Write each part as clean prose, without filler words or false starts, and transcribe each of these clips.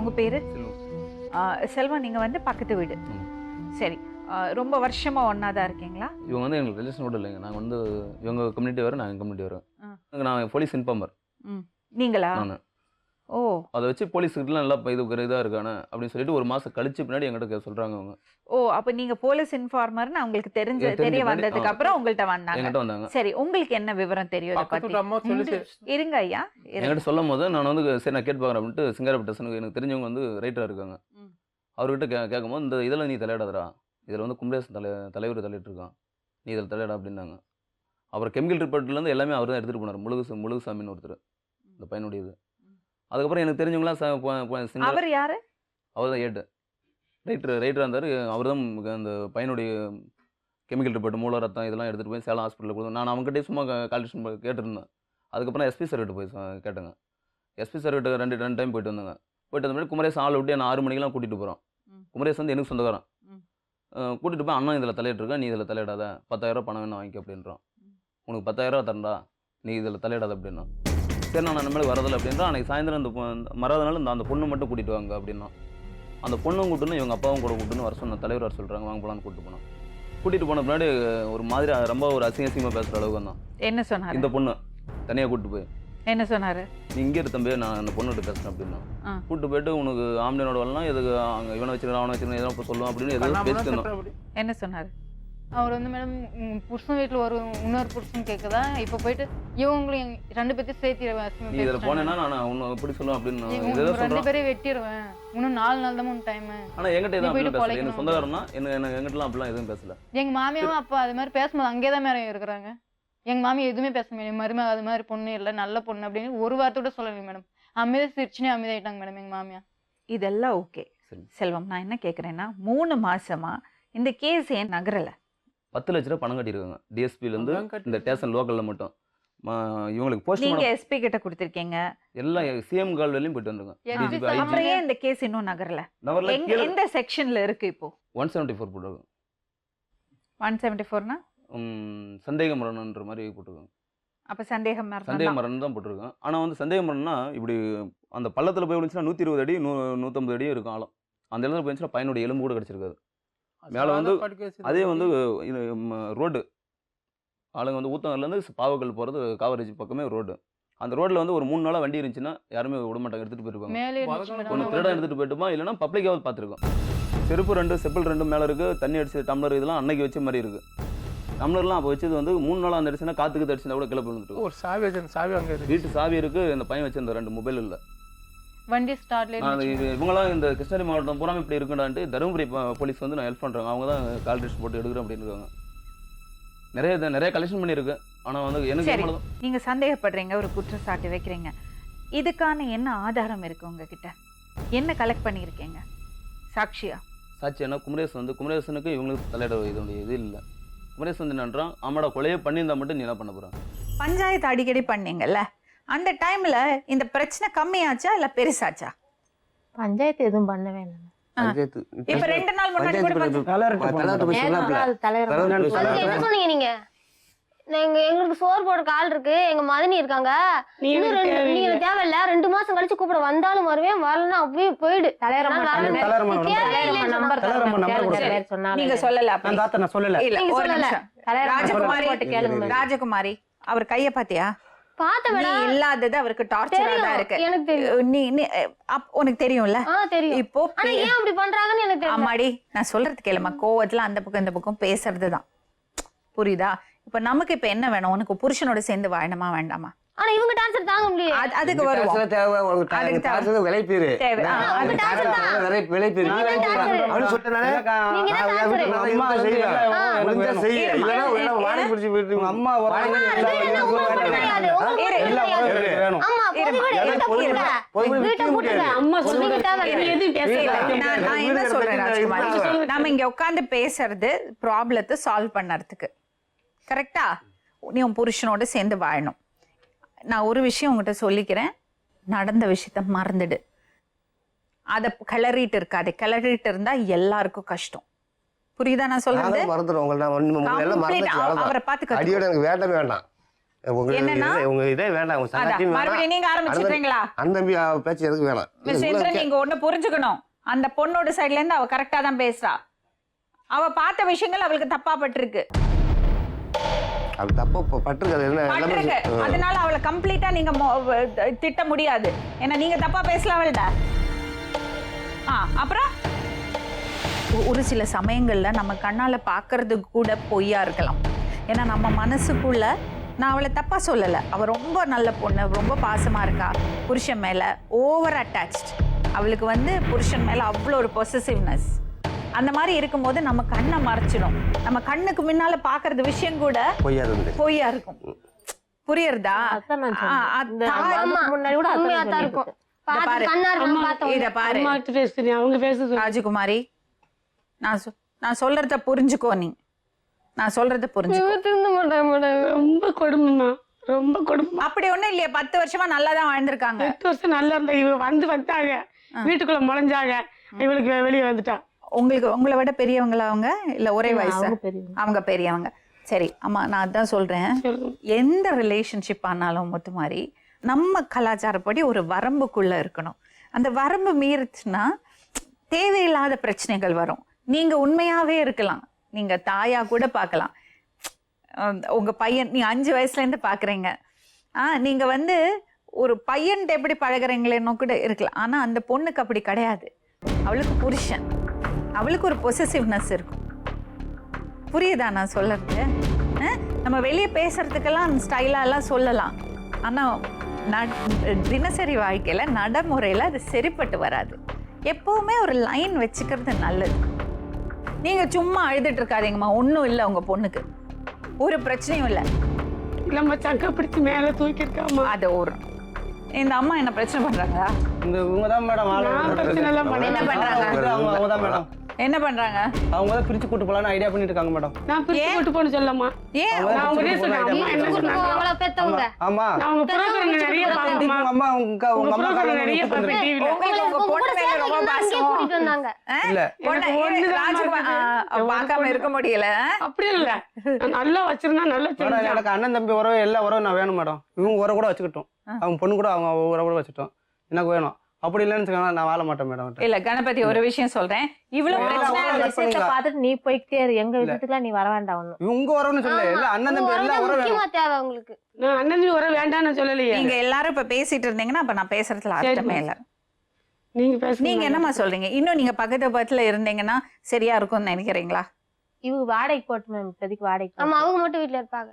உங்க பேரு? செல்வம். நீங்க வந்து பக்கத்து வீடு. சரி. ரொம்ப வருஷமா ஒன்னாதான் இருக்கீங்களா? இவங்க வந்து எங்களுக்கு ரிலேஷன் கூட இல்லைங்க. நாங்கள் வந்து இவங்க கம்யூனிட்டி வேறு, நாங்கள் கம்யூனிட்டி வேறு. நான் போலீஸ் இன்ஃபார்மர். நீங்களா? நான் ஓ, அதை வச்சு போலீஸ்கிட்டலாம் நல்லா இதாக இருக்கானே அப்படின்னு சொல்லிட்டு ஒரு மாதம் கழிச்சு பின்னாடி எங்கிட்ட சொல்கிறாங்க அவங்க. ஓ, அப்போ நீங்கள் போலீஸ் இன்ஃபார்மர்னு அவங்களுக்கு தெரிய வந்ததுக்கு அப்புறம் உங்கள்கிட்ட வந்தாங்க. சரி, உங்களுக்கு என்ன விவரம் தெரியும் இதை பத்தி? இருங்க ஐயா. என்கிட்ட சொல்லும் போது நான் வந்து சரி நான் கேட்டு பார்க்குறேன் அப்படின்ட்டு சிங்காரப்பட்ட ஸ்டேஷனுக்கு எனக்கு தெரிஞ்சவங்க வந்து ரைட்டராக இருக்காங்க. அவர்கிட்ட கேட்கும்போது இந்த இதில் நீ தலையிடாதரா, இதில் வந்து குமரேசன் தலைவர் தலையிட்டு இருக்கான், நீ இதில் தலையிடா அப்படின்னாங்க. அப்புறம் கெமிக்கல் ரிப்போர்ட்லேருந்து எல்லாமே அவர் தான் எடுத்துகிட்டு போனார். முழுகுசாமின்னு ஒருத்தர், இந்த பையனுடைய இது. அதுக்கப்புறம் எனக்கு தெரிஞ்சவங்களாம் அவர் யாரு? அவர் தான் ரைட்டராக இருந்தார். அவர் தான் அந்த பையனுடைய கெமிக்கல் ரிப்போர்ட், மூல ரத்தம் இதெல்லாம் எடுத்துகிட்டு போய் சேலம் ஹாஸ்பிட்டலில் கொடுத்தோம். நான் அவங்ககிட்டே சும்மா கால்குலேஷன் கேட்டுருந்தேன். அதுக்கப்புறம் எஸ்பி சார்கிட்ட போய் கேட்டேங்க. எஸ்பி சார்கிட்ட ரெண்டு டைம் போயிட்டு வந்தாங்க. போயிட்டு வந்த மாதிரி குமரேசன் ஆள் விட்டு நான் 6 மணிக்கெலாம் கூட்டிகிட்டு போகிறோம். குமரேசன் வந்து எனக்கு சொந்தக்காரன். கூட்டிகிட்டு போய் அண்ணன் இதில் தலையிட்டுருக்கேன், நீ இதில் தலையிடாத, 10,000 பணம் வேணும் வாங்கிக்க அப்படின்றான். உனக்கு 10,000 தரண்டா, நீ இதில் தலையிடாத அப்படின்னா. சரி நான் நம்மளுக்கு வரதில்லை அப்படின்றா. அன்றைக்கி சாயந்தரம் அந்த மறதுனால அந்த பொண்ணு மட்டும் கூட்டிகிட்டு வாங்க அப்படின்னா. அந்த பொண்ணும் கூட்டுன்னு இவங்க அப்பாவும் கூட கூட்டுன்னு வர சொன்ன தலைவர் வர சொல்கிறாங்க, வாங்க போகலான்னு கூப்பிட்டு போனோம். கூட்டிகிட்டு போன பின்னாடி ஒரு மாதிரி ரொம்ப ஒரு அசிங்கமாக பேசுகிற அளவுக்கு வந்தான். என்ன சொன்னார் இந்த பொண்ணு தனியாக கூப்பிட்டு போய்? என்ன சொன்னார்? நீ இங்கே இரு தம்பி, நான் அந்த பொண்ணுகிட்ட பேசுகிறேன் அப்படின்னா. கூப்பிட்டு போயிட்டு உனக்கு ஆம்பளைனோட வரலாம், எதுக்கு அங்கே இவனை வச்சுருக்கேன் அவனை வச்சுருக்கேன் எதோ இப்போ சொல்லுவோம் அப்படின்னு எதாவது பேசிட்டு. என்ன சொன்னார் அவர் வந்து? மேடம், புருஷன் வீட்டில் ஒரு இன்னொரு புருஷன் கேட்குதா, இப்போ போயிட்டு இவங்களையும் 2 பேர்த்தையும் சேர்த்து நீ இதில் போனேன்னா நான் உன்னை எப்படி சொல்லுவேன் அப்படின்னு 2 பேரையும் வெட்டிடுவேன், இன்னும் 4 நாள் தான் டைம். ஆனால் எங்கிட்ட எதுவும் பேசல, எனக்கு சொந்தக்காரனா எங்கிட்டலாம் அப்படிலாம் எதுவும் பேசல. எங்கள் மாமியாவும் அப்பா அது மாதிரி பேசும்போது அங்கே தான் மேலே இருக்கிறாங்க. எங்கள் மாமி எதுவுமே பேச முடியாது, மருமக அது மாதிரி பொண்ணு இல்லை, நல்ல பொண்ணு அப்படின்னு ஒரு வார்த்தை கூட சொல்லலைங்க மேடம். அமைதி சிரிச்சுனே அமைதியாயிட்டாங்க மேடம் எங்கள் மாமியா. இதெல்லாம் ஓகே செல்வம். நான் என்ன கேட்குறேன்னா, 3 மாசமா இந்த கேஸ் ஏன் நகரலை? 10 லட்ச ரூபா பணம் கட்டியிருக்காங்க டிஎஸ்பிலேருந்து இந்த ஸ்டேஷன் லோக்கலில் மட்டும். இவங்களுக்கு போஸ்ட் நீங்க எஸ்பி கிட்ட கொடுத்துருக்கீங்க, எல்லாம் சிஎம் கால் வரையும் போயிட்டு வந்துருங்க. அப்புறம் ஏன் இந்த கேஸ் இன்னும் நகரல? எந்த செக்ஷன்ல இருக்கு இப்போ? 174 போட்டுருக்காங்க. 174னா சந்தேக மரணன்ற மாதிரி போட்டிருக்காங்க. அப்ப சந்தேக மரணம் தான் போட்டிருக்காங்க. ஆனா வந்து சந்தேக மரணம்னா இப்படி அந்த பள்ளத்துல போய் விழுந்துச்சுன்னா 120 அடி 150 அடி இருக்கும் ஆழம். அந்த இடத்துல போயிருந்துச்சுன்னா பையனுடைய எலும்பு கூட கிடைச்சிருக்காது. மேலே வந்து அதே வந்து ரோடு ஆளுங்க வந்து ஊத்தங்கர்லேருந்து பாவக்கல் போகிறது காவேரி பக்கமே ரோடு. அந்த ரோட்டில் வந்து ஒரு 3 நாளாக வண்டி இருந்துச்சுன்னா யாருமே விட மாட்டாங்க, எடுத்துகிட்டு போயிருப்பாங்க. ஒன்று திருட எடுத்துகிட்டு போயிட்டுமா, இல்லைன்னா பப்ளிக்காவது பார்த்துருக்கோம். செருப்பு 2 செப்பல் 2 மேலே இருக்குது, தண்ணி அடிச்சு டம்ளர் இதெல்லாம் அன்னைக்கு வச்ச மாதிரி இருக்குது. டம்ளர்லாம் அப்போ வச்சது வந்து 3 நாளாக அந்த அடிச்சுன்னா காற்றுக்கு தடிச்சுனா கூட கிளப்பி வந்துட்டு. ஒரு சாவி வச்சு சாவி அங்கே வீட்டு சாவி இருக்குது, இந்த பையன் வச்சிருந்த 2 மொபைல் இல்லை. வண்டி ஸ்டார்ட்ல இவங்களாம் இந்த கிருஷ்ணகிரி மாவட்டம் பூரா இப்படி இருக்குடான்ட்டு தருமபுரி போலீஸ் வந்து நான் ஹெல்ப் பண்ணுறாங்க. அவங்க தான் கால் லிஸ்ட் போட்டு எடுக்கிறேன் அப்படின்னு இருக்காங்க. நிறைய கலெக்ஷன் பண்ணியிருக்கு. ஆனால் வந்து எனக்கு நீங்க சந்தேகப்படுறீங்க, ஒரு குற்றச்சாட்டு வைக்கிறீங்க, இதுக்கான என்ன ஆதாரம் இருக்கு உங்ககிட்ட? என்ன கலெக்ட் பண்ணியிருக்கீங்க? சாட்சியா? சாட்சி என்ன? குமரேசனுக்கு இவங்களுக்கு தலையிட இது இல்லை. குமரேசன் வந்து என்னன்றான், ஆமாடா கொலையே பண்ணியிருந்தா மட்டும் நீ என்ன பண்ண போகிறான்? பஞ்சாயத்து அடிக்கடி பண்ணீங்கல்ல, அந்த டைம்ல இந்த பிரச்சனை கம்மியாச்சா இல்ல பெருசாச்சா? பஞ்சாயத்து எதுவும் பண்ணவே இல்லை. இப்ப 2 நாள் முன்னாடி கூட என்ன சொன்னீங்க நீங்க? எங்களுக்கு சோறு போடுற ஆள் இருக்கு, எங்க மதனி இருக்காங்க, நீங்க தேவையில்ல, 2 மாசம் கழிச்சு கூப்பிட வந்தாலும் வருவேன், வரலன்னா அப்படியே போயிடு. நீங்க சொல்லல. ராஜகுமாரி அவர் கைய பாத்தியா? இல்லாதது அவருக்கு டார்ச்சரா தான் இருக்கு. உனக்கு தெரியும்ல இப்போ ஏன் அப்படி பண்றாங்கன்னு எனக்கு தெரியல. அம்மாடி நான் சொல்றது கேளுமா, கோவத்துல அந்த பக்கம் இந்த பக்கம் பேசுறதுதான், புரியுதா? இப்ப நமக்கு இப்ப என்ன வேணும்? உனக்கு புருஷனோட சேர்ந்து வாழணுமா வேண்டாமா? ஆனா இவங்க டான்சர் தாங்க முடியல. அதுக்கு வருவோம். நாம இங்க உட்கார்ந்து பேசுறது ப்ராப்ளத்தை சால்வ் பண்ணறதுக்கு, கரெக்டா? நீ உன் புருஷனோட சேர்ந்து வாழணும். நான் ஒரு விஷயம் உங்ககிட்ட சொல்லிக்கிறேன், நடந்த விஷயத்த மறந்துடு. அதை கிளறிட்டு இருக்காது. கிளறிட்டு இருந்தா எல்லாருக்கும் கஷ்டம். புரியுதா நான் சொல்றது? அவரை பார்த்து வேண்டாம். என்னன்னா? உங்க இதே வேண்டாம், உங்க அதான், சங்கத்தையும் மறுபடியும் வேணாம். நீங்க ஆரம்பிச்சிட்டீங்களா? அந்த தம்பி பேச்சு எதுக்கு வேணாம். மிஸ் இந்திரன், நீங்க ஒண்ணு புரிஞ்சுக்கணும். அந்த பொண்ணோட சைடுல இருந்து அவ கரெக்டா தான் பேசுறா. அவ பார்த்த விஷயங்கள் அவளுக்கு தப்பா பட்டிருக்கு. அது தப்பா பட்டிருக்காது. என்ன பட்டிருக்கு. அதனால அவளை கம்ப்ளீட்டா நீங்க திட்ட முடியாது. ஏன்னா நீங்க தப்பா பேசல அவள்கிட்ட. அப்புறம் ஒரு சில சமயங்கள்ல நம்ம கண்ணால பாக்குறது கூட பொய்யா இருக்கலாம். ஏன்னா நம்ம மனசுக்குள்ள, நான் அவளை தப்பா சொல்லல, அவ ரொம்ப நல்ல பொண்ணு, ரொம்ப பாசமா இருக்கா புருஷன் மேல, ஓவர் அட்டாச்ட். அவளுக்கு வந்து புருஷன் மேல அவ்வளோ ஒரு பொசசிவ்னஸ். அந்த மாதிரி இருக்கும்போது நம்ம கண்ணை மறைச்சிடும். நம்ம கண்ணுக்கு முன்னால பாக்குறது விஷயம் கூட பொய்யா இருக்கும். புரியுறதா? ராஜகுமாரி, நான் சொல்றத புரிஞ்சுக்கோ. நீ நான் சொல்றத புரிஞ்சுக்கோ. ரொம்ப கொடுமைமா, ரொம்ப கொடுமை. அப்படி ஒண்ணும் இல்லையா? 10 வருஷமா நல்லா தான் வாழ்ந்திருக்காங்க. 10 வருஷம் நல்லா இருந்தா இவ வந்தாங்க, வீட்டுக்குள்ள முளைஞ்சாங்க, இவளுக்கு வெளியே வந்துட்டா. உங்களை விட பெரியவங்களா அவங்க? இல்ல ஒரே வயசு? அவங்க பெரியவங்க. சரி அம்மா, நான் அதான் சொல்றேன், எந்த ரிலேஷன்ஷிப் ஆனாலும் முத்துமாரி நம்ம கலாச்சாரப்படி ஒரு வரம்புக்குள்ள இருக்கணும். அந்த வரம்பு மீறிச்சுன்னா தேவையில்லாத பிரச்சனைகள் வரும். நீங்க உண்மையாவே இருக்கலாம், நீங்க தாயா கூட பார்க்கலாம். உங்க பையன், நீ 5 வயசுல இருந்து பாக்குறீங்க. நீங்க வந்து ஒரு பையன்கிட்ட எப்படி பழகுறீங்களேன்னு கூட இருக்கலாம். ஆனா அந்த பொண்ணுக்கு அப்படி கிடையாது. அவளுக்கு புருஷன், அவளுக்கு ஒரு பொசசிவ்னஸ் இருக்கும். புரியுதா நான் சொல்றது? நம்ம வெளியே பேசுறதுக்கெல்லாம் ஸ்டைலாலாம் சொல்லலாம். ஆனால் தினசரி வாழ்க்கையில் நடைமுறையில் அது சரிப்பட்டு வராது. எப்போவுமே ஒரு லைன் வச்சுக்கிறது நல்லது. நீங்கள் சும்மா அழுதுட்டு இருக்காதீங்கம்மா. ஒன்றும் இல்லை, உங்கள் பொண்ணுக்கு ஒரு பிரச்சனையும் இல்லை. இல்லம்மா, சங்க பிடிச்சி மேலே தூக்கிருக்காமா. அது ஒரு இந்த அம்மா என்ன பிரச்சனை பண்றாங்களா? இவங்க தான் மேடம். என்ன பண்றாங்க? அவங்க தான் மேடம். என்ன பண்றாங்க? அவங்க தான் பிரிச்சு கூட்டு போலான்னு ஐடியா பண்ணிட்டு இருக்காங்க மேடம். நான் பிரிச்சு கூட்டு போன்னு சொல்லமா? ஏன் நான் உங்களே சொன்னேன். அம்மா என்ன சொன்னாங்க? அவங்கள பெத்தவங்க. ஆமா, நான் உங்க ப்ரோகிராம் நிறைய பாப்பேன்மா. அம்மா உங்க அம்மா நிறைய பாப்பேன் டிவில. உங்க பொண்ணு மேல ரொம்ப பாசம். கூட்டிட்டு வந்தாங்க. இல்ல, பார்க்காம இருக்க முடியல. அப்படி இல்ல, நல்லா வச்சிருந்தா நல்லா மேடம். எனக்கு அண்ணன் தம்பி உறவு எல்லா உறவும் நான் வேணும் மேடம். இவங்க உறவு கூட வச்சுக்கிட்டோம், அவங்க பொண்ணு கூட அவங்க உறவு கூட வச்சுட்டோம். எனக்கு வேணும். அப்படி இல்லைன்னு நான் வாழ மாட்டேன் மேடம். இல்ல கணபதி, ஒரு விஷயம் சொல்றேன். இவ்வளவு விஷயத்தை பார்த்துட்டு நீ போய்கிட்டே இரு, எங்க வீட்டுக்குலாம் நீ வர வேண்டாம். ஒண்ணு இவங்க வரணும்னு சொல்ல, இல்ல அண்ணன் தம்பி எல்லா உறவு முக்கியமா தேவை உங்களுக்கு. நான் அண்ணன் தம்பி உறவு வேண்டாம்னு சொல்லலையே. நீங்க எல்லாரும் இப்ப பேசிட்டு இருந்தீங்கன்னா அப்ப நான் பேசுறதுல அர்த்தமே இல்ல. நீங்க பேசுங்க. நீங்க என்னமா சொல்றீங்க? இன்னும் நீங்க பக்கத்துல இருந்தீங்கன்னா சரியா இருக்கும்னு நினைக்கிறீங்களா? இவங்க வாடகைக்கு போட்டு மேம், இப்போதைக்கு வாடகைக்கு. ஆமா, அவங்க மட்டும் வீட்டுல இருப்பாங்க.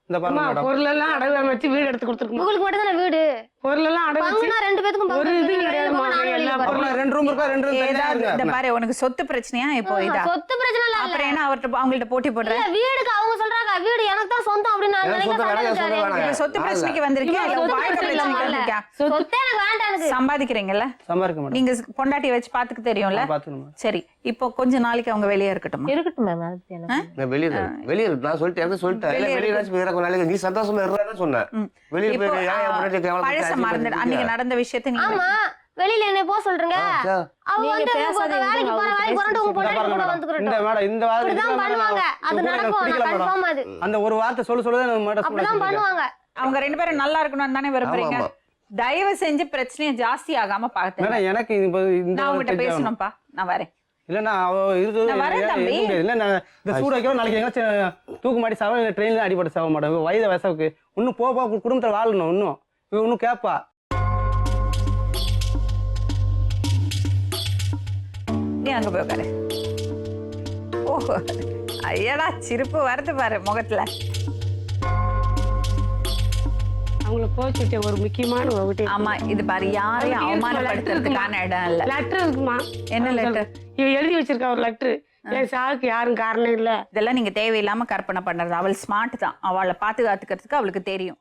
இந்த பாருங்க மேடம், பொருள் எல்லாம் அடகு வச்சு வீடு எடுத்து கொடுத்துருக்கோம். உங்களுக்கு மட்டும் தானே வீடு? பொருள் எல்லாம் அடகு வச்சு பங்குனா 2 பேத்துக்கும் ஒரு இது கிடையாதுமா. எல்லா அப்புறம் 2 ரூம் இருக்கா, 2 ரூம் தனியா இருக்கு. இந்த பாரு, உனக்கு சொத்து பிரச்சனையா இப்போ இதா? சொத்து பிரச்சனை இல்ல. அப்புறம் என்ன அவங்கள்ட்ட போட்டி போடுற? இல்ல, வீடுக்கு அவங்க சொல்றாங்க வீடு எனக்கு தான் சொந்தம் அப்படின்னு நான் நினைக்கிறேன். சொத்து பிரச்சனைக்கு வந்திருக்கியா இல்ல வாழ்க்கை பிரச்சனைக்கு வந்திருக்கியா? சொத்தே எனக்கு வேண்டாம். எனக்கு சம்பாதிக்கிறீங்கல்ல, சம்பாதிக்க மேடம். நீங்க பொண்டாட்டி வச்சு பாத்துக்க தெரியும்ல. சரி, இப்போ கொஞ்ச நாளைக்கு அவங்க வெளியே இருக்கட்டும். இருக்கட்டும் மேம். அது எனக்கு வெளியே நான் சொல்லிட்டேன். வெளியே நீ சந்தோஷமா இருக்கான்னு சொன்னேன். வெளியே போய் பழச மறந்துடு. அன்னைக்கு நடந்த விஷயத்தை நீங்க ஆமா, வெளியில என்ன போ சொல்றீங்க? அவங்க நீங்க வந்து பேசாதீங்க, வேலைக்கு போறேன் உங்க பொண்டாட்டி கூட வந்துக்கிறோம். இந்த மேடம் இந்த அப்படிதான் பண்ணுவாங்க. அது நடக்கும், கன்ஃபார்ம். அது அந்த ஒரு வார்த்தை சொல்லுதான் மேடம். அப்படிதான் பண்ணுவாங்க. அவங்க 2 பேரும் நல்லா இருக்கணும்னு தானே விரும்புறீங்க. தயவு செஞ்சு பிரச்சனையை ஜாஸ்தி ஆகாம பாத்துங்க. மேடம் எனக்கு நான் உங்ககிட்ட பேசணும்ப்பா, நான் வரேன். இல்லன்னா அவ இருக்குது. நான் வரேன் தம்பி. இல்ல நான் இந்த சூட வைக்கிறோம், நாளைக்கு எங்க தூக்கு மாட்டி சாவ, ட்ரெயின்ல அடிபட்டு சாவ மாட்டேன். வயசாவுக்கு இன்னும் போப்பா, குடும்பத்துல வாழணும். இன்னும் கேப்பா. நீ அங்க போய் உட்காரு. ஓஹோ, ஐயடா சிரிப்பு வருது பாரு முகத்துல. அவங்கள போச்சுட்டு ஒரு முக்கியமான ஒரு ஆமா, இது பாரு, யாரையும் அவமானப்படுத்துறதுக்கான இடம் இல்ல. லெட்டர் இருக்குமா? என்ன லெட்டர்? இவ எழுதி வச்சிருக்கா ஒரு லெட்டர். என் சாவுக்கு யாரும் காரணம் இல்ல. இதெல்லாம் நீங்க தேவையில்லாம கற்பனை பண்றது. அவள் ஸ்மார்ட் தான், அவளை பாதுகாத்துக்கிறதுக்கு அவளுக்கு தெரியும்.